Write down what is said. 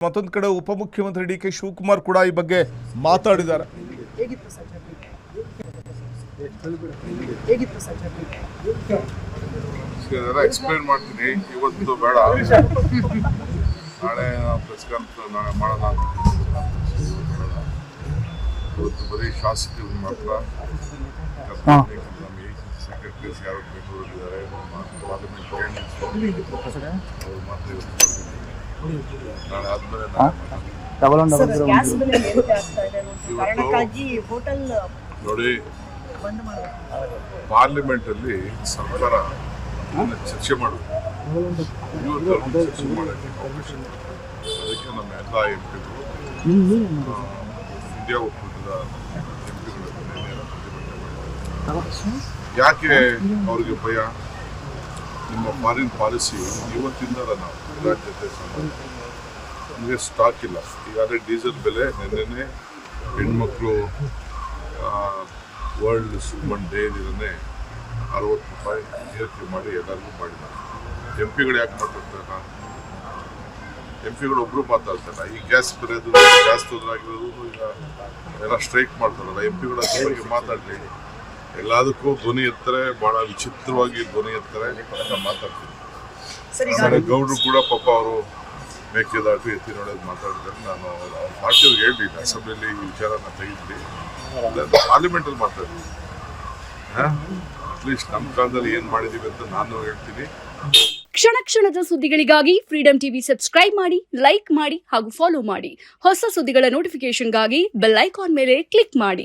ಮತ್ತೊಂದು ಕಡೆ ಉಪಮುಖ್ಯಮಂತ್ರಿ ಡಿ ಕೆ ಶಿವಕುಮಾರ್ ಕೂಡ ಈ ಬಗ್ಗೆ ಮಾತಾಡಿದ್ದಾರೆ. ಎಕ್ಸ್ಪ್ಲೈನ್ ಮಾಡ್ತೀನಿ, ಇವತ್ತು ಬೇಡ, ನಾಳೆ ಪ್ರೆಸ್ ಕಾನ್ಫರೆನ್ಸ್ ನಾಳೆ ಮಾಡೋಣ. ಇವತ್ತು ಬರೀ ಶಾಸಕರು ಮಾತ್ರ, ನಮ್ಮ ಸೆಕ್ರೆಟರೀಸ್ ಯಾರು ಬೆಂಗಳೂರಿದ್ದಾರೆ, ಪಾರ್ಲಿಮೆಂಟ್ ಅವ್ರು ಮಾತ್ರ ನಾಳೆ ಆದ್ಮೇಲೆ ನೋಡಿ. ಪಾರ್ಲಿಮೆಂಟ್ ಅಲ್ಲಿ ಸರ್ಕಾರ ಚರ್ಚೆ ಮಾಡಬೇಕು, ಇವತ್ತು ಚರ್ಚೆ ಮಾಡೋಕ್ಕೆ ಅವಕಾಶ ಇದೆ. ಅದಕ್ಕೆ ನಮ್ಮ ಎಲ್ಲ ಎಂಪಿಗಳು, ಇಂಡಿಯಾ ಒಕ್ಕೂಟದ ಎಂಪಿಗಳು ಪ್ರತಿಭಟನೆ ಮಾಡಿದ್ದಾರೆ. ಯಾಕೆ ಅವ್ರಿಗೆ ಭಯ? ನಿಮ್ಮ ಫಾರಿನ್ ಪಾಲಿಸಿ ಇವತ್ತಿಂದ ನಾವು ರಾಜ್ಯತೆ ನಮಗೆ ಸ್ಟಾಕ್ ಇಲ್ಲ. ಈಗಾಗಲೇ ಡೀಸೆಲ್ ಬೆಲೆ ನಿನ್ನೆ ಹೆಣ್ಮಕ್ಳು ವರ್ಲ್ಡ್ ವುಮನ್ ಡೇ ದಿನನೇ 60 ರೂಪಾಯಿ ಏರಿಕೆ ಮಾಡಿ ಎಲ್ಲರಿಗೂ ಮಾಡಿದ್ದಾರೆ. ಎಂಪಿಗಳು ಯಾಕೆ ಮಾತಾಡ್ತಾರೆ? ಎಂಪಿಗಳು ಒಬ್ಬರು ಮಾತಾಡ್ತಾರೆ. ಈ ಗ್ಯಾಸ್ ಬೆಲೆದು, ಗ್ಯಾಸ್ ತೊಂದರೆಯಾಗಿರೋದು, ಈಗ ಎಲ್ಲ ಸ್ಟ್ರೈಕ್ ಮಾಡ್ತಾರಲ್ಲ, ಎಂಪಿಗಳ ಬಗ್ಗೆ ಮಾತಾಡಲಿ. ಎಲ್ಲದಕ್ಕೂ ಧ್ವನಿ ಎತ್ತಾರೆ, ಭಾಳ ವಿಚಿತ್ರವಾಗಿ ಧ್ವನಿ ಎತ್ತಾರೆ ಅಂತ ಮಾತಾಡ್ತೀನಿ. ಗೌಡ್ರು ಕೂಡ ಪಾಪ ಅವರು ಮೇಕೆದಾಟು ಎತ್ತಿ ನೋಡೋದು ಮಾತಾಡಿದ್ದಾರೆ. ನಾನು ಅವ್ರ ಪಾರ್ಟಿಯವ್ರಿಗೆ ಹೇಳಲಿಲ್ಲ, ಅಸೆಂಬ್ಲಿಯಲ್ಲಿ ಈ ವಿಚಾರನ ತೆಗಿದ್ವಿ, ಪಾರ್ಲಿಮೆಂಟಲ್ಲಿ ಮಾತಾಡ್ತೀನಿ. ಅಟ್ಲೀಸ್ಟ್ ನಮ್ಮ ಕಾಲದಲ್ಲಿ ಏನು ಮಾಡಿದ್ದೀವಿ ಅಂತ ನಾನು ಹೇಳ್ತೀನಿ. ಕ್ಷಣ ಕ್ಷಣದ ಸುದ್ದಿಗಳಿಗಾಗಿ ಫ್ರೀಡಂ ಟಿವಿ ಸಬ್ಸ್ಕ್ರೈಬ್ ಮಾಡಿ, ಲೈಕ್ ಮಾಡಿ ಹಾಗೂ ಫಾಲೋ ಮಾಡಿ. ಹೊಸ ಸುದ್ದಿಗಳ ನೋಟಿಫಿಕೇಶನ್ಗಾಗಿ ಬೆಲ್ ಐಕಾನ್ ಮೇಲೆ ಕ್ಲಿಕ್ ಮಾಡಿ.